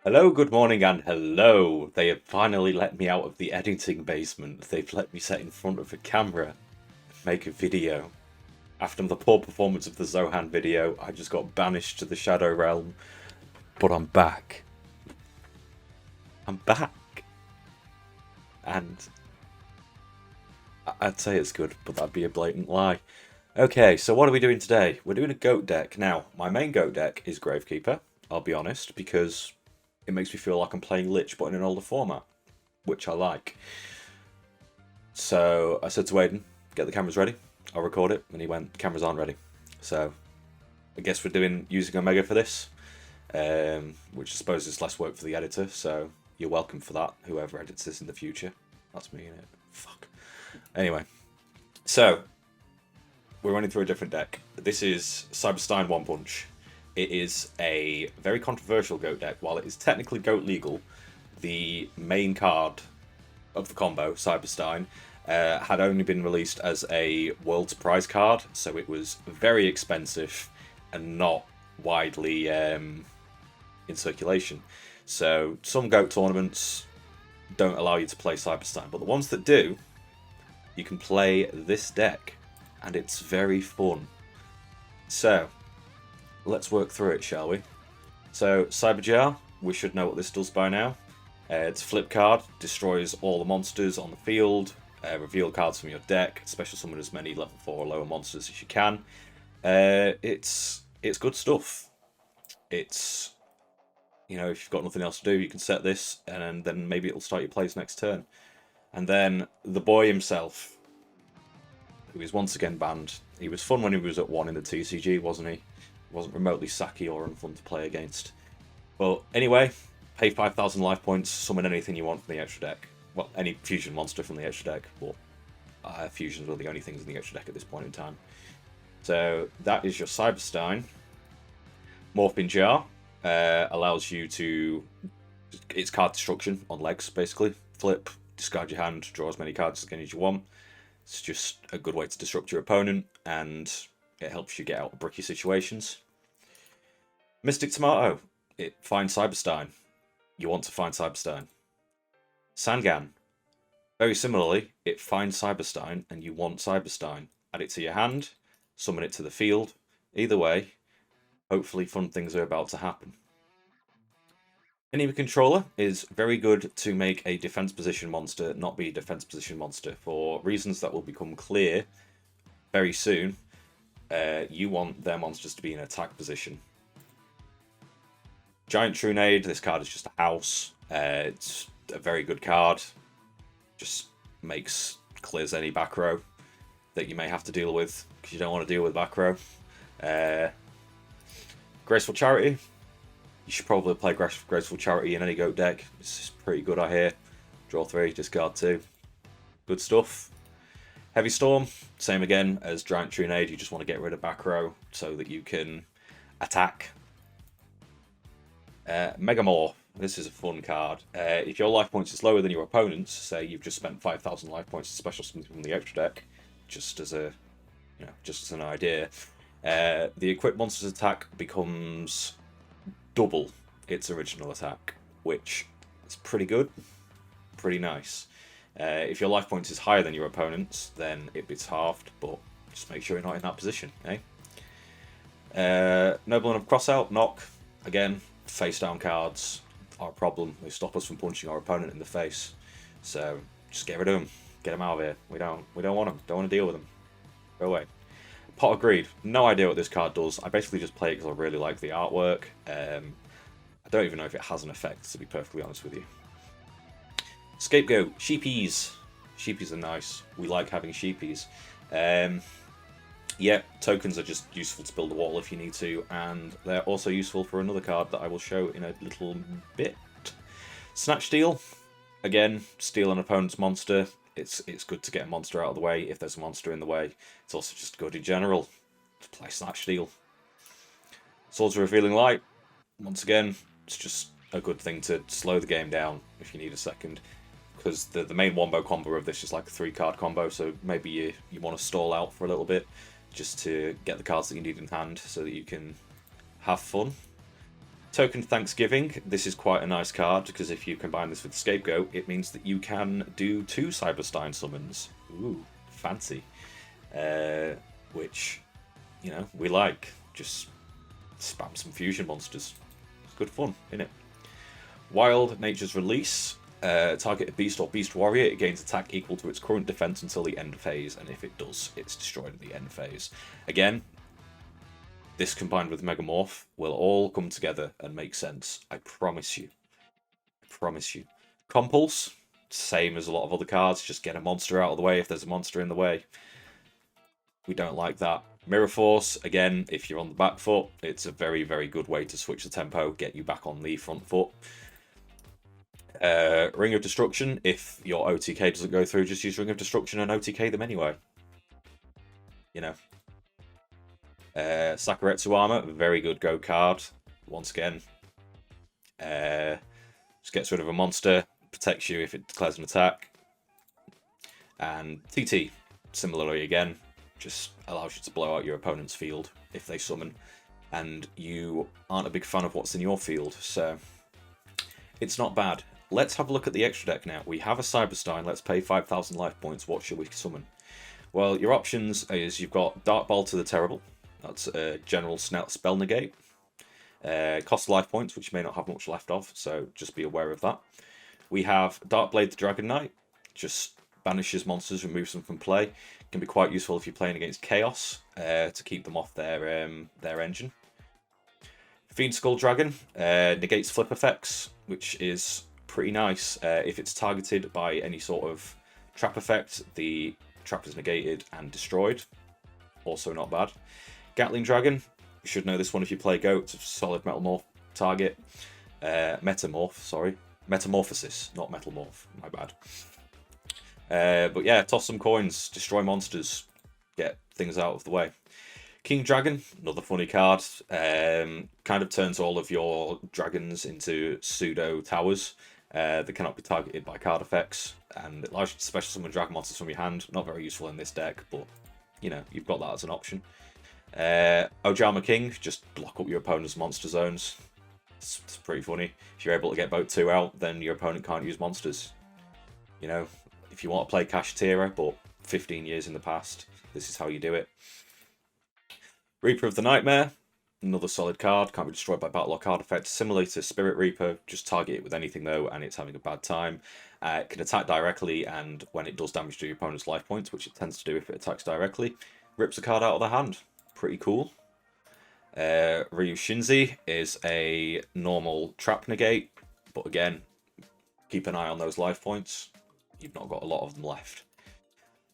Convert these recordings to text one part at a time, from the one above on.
Hello, good morning, and hello. They have finally let me out of the editing basement. They've let me sit in front of a camera and make a video. After the poor performance of the Zohan video, I just got banished to the Shadow Realm. But I'm back. I'm back. And I'd say it's good, but that'd be a blatant lie. Okay, so what are we doing today? We're doing a goat deck. Now, my main goat deck is Gravekeeper, I'll be honest, because it makes me feel like I'm playing Lich, but in an older format, which I like. So I said to Aiden, get the cameras ready, I'll record it, and he went, cameras aren't ready. So I guess we're using Omega for this, which I suppose is less work for the editor, so you're welcome for that, whoever edits this in the future. That's me, innit? Fuck. Anyway, so we're running through a different deck. This is Cyberstein One Punch. It is a very controversial goat deck. While it is technically goat legal, the main card of the combo, Cyberstein, had only been released as a World's Prize card, so it was very expensive and not widely in circulation. So some goat tournaments don't allow you to play Cyberstein, but the ones that do, you can play this deck, and it's very fun. So let's work through it, shall we? So Cyberjar, we should know what this does by now. It's a flip card, destroys all the monsters on the field, reveal cards from your deck, special summon as many level 4 or lower monsters as you can. It's good stuff. It's, you know, if you've got nothing else to do, you can set this, and then maybe it'll start your plays next turn. And then the boy himself, who is once again banned. He was fun when he was at 1 in the TCG, wasn't he? Wasn't remotely sacky or unfun to play against. But anyway, pay 5,000 life points, summon anything you want from the extra deck. Well, any fusion monster from the extra deck, but fusions are the only things in the extra deck at this point in time. So that is your Cyberstein. Morphing Jar allows you to... It's card destruction on legs, basically. Flip, discard your hand, draw as many cards again as you want. It's just a good way to disrupt your opponent, and it helps you get out of bricky situations. Mystic Tomato. It finds Cyberstein. You want to find Cyberstein. Sangan. Very similarly, it finds Cyberstein and you want Cyberstein. Add it to your hand, summon it to the field. Either way, hopefully fun things are about to happen. Enemy Controller is very good to make a defense position monster not be a defense position monster for reasons that will become clear very soon. You want their monsters to be in attack position. Giant Trunade, this card is just a house. It's a very good card. Just clears any back row that you may have to deal with, because you don't want to deal with back row. Graceful Charity. You should probably play Graceful Charity in any goat deck. This is pretty good, I hear. Draw 3, discard 2. Good stuff. Heavy Storm, same again as Giant Trunade. You just want to get rid of back row so that you can attack. Megamorph. This is a fun card. If your life points is lower than your opponent's, say you've just spent 5,000 life points to special something from the extra deck, just as an idea, the equipped monster's attack becomes double its original attack, which is pretty good, pretty nice. If your life points is higher than your opponent's, then it's halved, but just make sure you're not in that position, eh? Noble of Crossout, knock. Again, face down cards are a problem. They stop us from punching our opponent in the face. So just get rid of them. Get them out of here. We don't want them. Don't want to deal with them. Go away. Pot of Greed. No idea what this card does. I basically just play it because I really like the artwork. I don't even know if it has an effect, to be perfectly honest with you. Scapegoat. Sheepies. Sheepies are nice. We like having sheepies. Yeah, tokens are just useful to build a wall if you need to, and they're also useful for another card that I will show in a little bit. Snatch Steal. Again, steal an opponent's monster. It's good to get a monster out of the way if there's a monster in the way. It's also just good in general to play Snatch Steal. Swords of Revealing Light. Once again, it's just a good thing to slow the game down if you need a second. Because the main wombo combo of this is like a 3-card combo, so maybe you want to stall out for a little bit just to get the cards that you need in hand so that you can have fun. Token Thanksgiving. This is quite a nice card because if you combine this with Scapegoat, it means that you can do 2 Cyberstein summons. Ooh, fancy. Which, you know, we like. Just spam some fusion monsters. It's good fun, isn't it? Wild Nature's Release. Target a beast or beast warrior. It gains attack equal to its current defense until the end phase, and if it does, it's destroyed at the end phase. Again, this combined with Megamorph will all come together and make sense. I promise you. I promise you. Compulse, same as a lot of other cards. Just get a monster out of the way if there's a monster in the way. We don't like that. Mirror Force, again, if you're on the back foot, it's a very, very good way to switch the tempo, get you back on the front foot. Ring of Destruction, if your OTK doesn't go through, just use Ring of Destruction and OTK them anyway. You know. Sakuretsu Armor, very good go card. Once again, just gets rid of a monster, protects you if it declares an attack. And TT, similarly again, just allows you to blow out your opponent's field if they summon. And you aren't a big fan of what's in your field, so it's not bad. Let's have a look at the extra deck now. We have a Cyberstein, let's pay 5,000 life points. What should we summon? Well, your options is you've got Dark Bolt to the Terrible. That's a general spell negate. Cost life points, which you may not have much left of, so just be aware of that. We have Darkblade the Dragon Knight. Just banishes monsters, removes them from play. Can be quite useful if you're playing against Chaos to keep them off their engine. Fiend Skull Dragon negates flip effects, which is pretty nice. If it's targeted by any sort of trap effect, the trap is negated and destroyed. Also not bad. Gatling Dragon, you should know this one if you play Goat. It's a solid Metamorph target. Metamorphosis, not Metal Morph, my bad. But yeah, toss some coins, destroy monsters, get things out of the way. King Dragon, another funny card. Kind of turns all of your dragons into pseudo towers that cannot be targeted by card effects, and it allows you to special summon dragon monsters from your hand. Not very useful in this deck, but you know, you've got that as an option. Ojama King, just block up your opponent's monster zones. It's pretty funny. If you're able to get both 2 out, then your opponent can't use monsters. You know, if you want to play Kashtira, but 15 years in the past, this is how you do it. Reaper of the Nightmare, another solid card, can't be destroyed by battle or card effect. Similar to Spirit Reaper, just target it with anything though, and it's having a bad time. It can attack directly, and when it does damage to your opponent's life points, which it tends to do if it attacks directly, rips a card out of the hand. Pretty cool. Ryu Shinzi is a normal trap negate, but again, keep an eye on those life points. You've not got a lot of them left.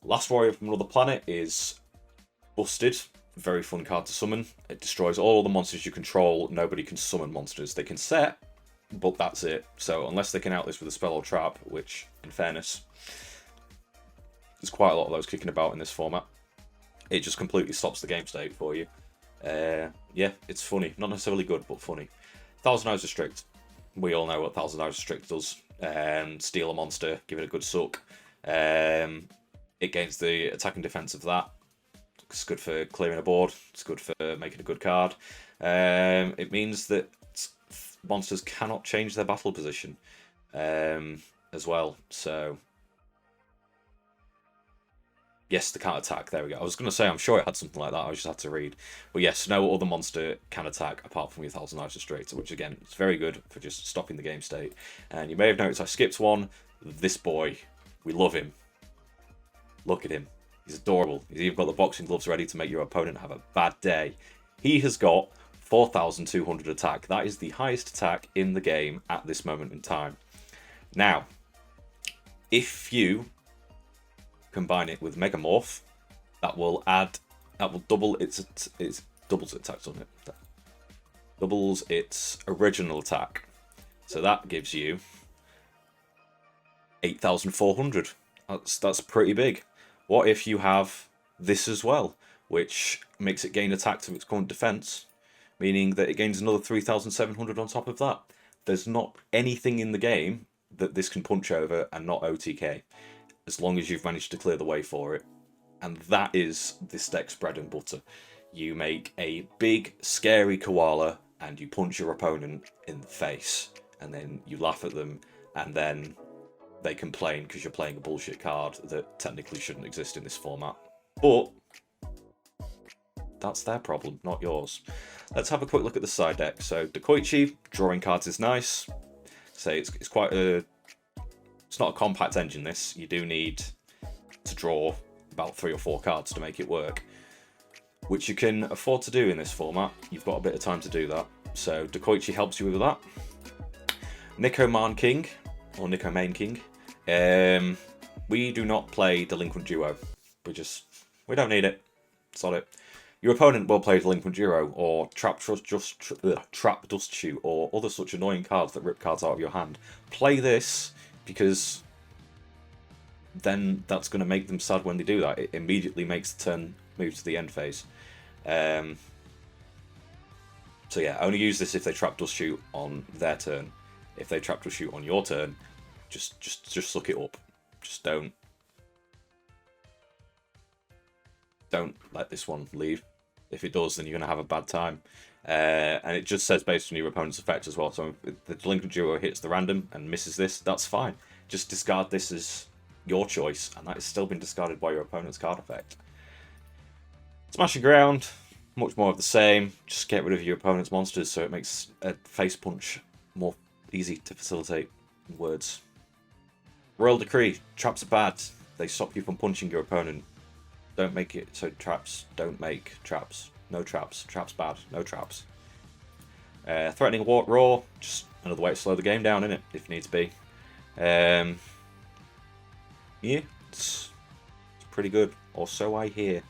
Last Warrior from Another Planet is Busted. Very fun card to summon. It destroys all the monsters you control. Nobody can summon monsters. They can set, but that's it. So unless they can out this with a spell or trap, which, in fairness, there's quite a lot of those kicking about in this format, it just completely stops the game state for you. Yeah, it's funny. Not necessarily good, but funny. Thousand Eyes Restrict. We all know what Thousand Eyes Restrict does. Steal a monster, give it a good suck. It gains the attack and defense of that. It's good for clearing a board. It's good for making a good card. It means that monsters cannot change their battle position as well. So yes, they can't attack. There we go. I was going to say, I'm sure it had something like that. I just had to read. But yes, no other monster can attack apart from your Thousand Eyes Restrict, which again, is very good for just stopping the game state. And you may have noticed I skipped one. This boy, we love him. Look at him. He's adorable. He's even got the boxing gloves ready to make your opponent have a bad day. He has got 4,200 attack. That is the highest attack in the game at this moment in time. Now, if you combine it with Megamorph, that will double its doubles its attacks on it. Doubles its original attack. So that gives you 8,400. That's pretty big. What if you have this as well, which makes it gain attack to its current defense, meaning that it gains another 3,700 on top of that? There's not anything in the game that this can punch over and not OTK, as long as you've managed to clear the way for it. And that is this deck's bread and butter. You make a big, scary koala, and you punch your opponent in the face, and then you laugh at them, and then they complain because you're playing a bullshit card that technically shouldn't exist in this format. But that's their problem, not yours. Let's have a quick look at the side deck. So Dokoichi, drawing cards is nice. So it's quite a... It's not a compact engine, this. You do need to draw about 3 or 4 cards to make it work, which you can afford to do in this format. You've got a bit of time to do that. So Dokoichi helps you with that. Nico Man King, or Nico Main King. We do not play Delinquent Duo. We don't need it. Sod it. Your opponent will play Delinquent Duo, or Trap Dust Shoot, or other such annoying cards that rip cards out of your hand. Play this, because then that's going to make them sad when they do that. It immediately makes the turn move to the end phase. So yeah, only use this if they Trap Dust Shoot on their turn. If they Trap Dust Shoot on your turn, just suck it up. Just don't let this one leave. If it does, then you're going to have a bad time. And it just says based on your opponent's effect as well. So if the Delinquent Duo hits the random and misses this, that's fine. Just discard this as your choice, and that has still been discarded by your opponent's card effect. Smashing Ground, much more of the same. Just get rid of your opponent's monsters so it makes a face punch more easy to facilitate in words. Royal Decree, traps are bad. They stop you from punching your opponent. Don't make it so traps don't make traps. No traps. Traps bad. No traps. Threatening Roar, just another way to slow the game down, innit? If needs be. Yeah, it's pretty good. Or so I hear.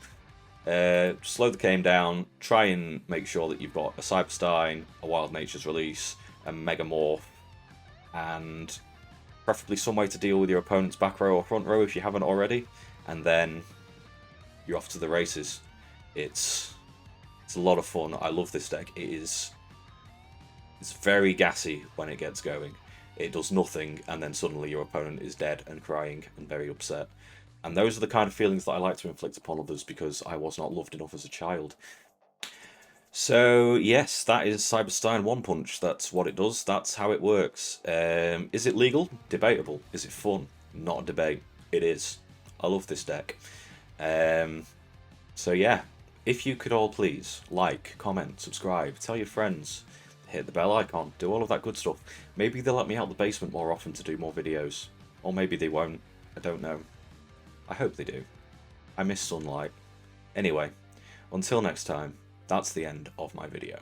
Slow the game down. Try and make sure that you've got a Cyberstein, a Wild Nature's Release, a Megamorph, and preferably some way to deal with your opponent's back row or front row if you haven't already. And then you're off to the races. It's a lot of fun. I love this deck. It's very gassy when it gets going. It does nothing, and then suddenly your opponent is dead and crying and very upset. And those are the kind of feelings that I like to inflict upon others because I was not loved enough as a child. So yes, that is Cyberstein One Punch. That's what it does. That's how it works. Is it legal? Debatable. Is it fun? Not a debate. It is. I love this deck. So yeah, if you could all please like, comment, subscribe, tell your friends, hit the bell icon, do all of that good stuff. Maybe they'll let me out the basement more often to do more videos. Or maybe they won't. I don't know. I hope they do. I miss sunlight. Anyway, until next time, that's the end of my video.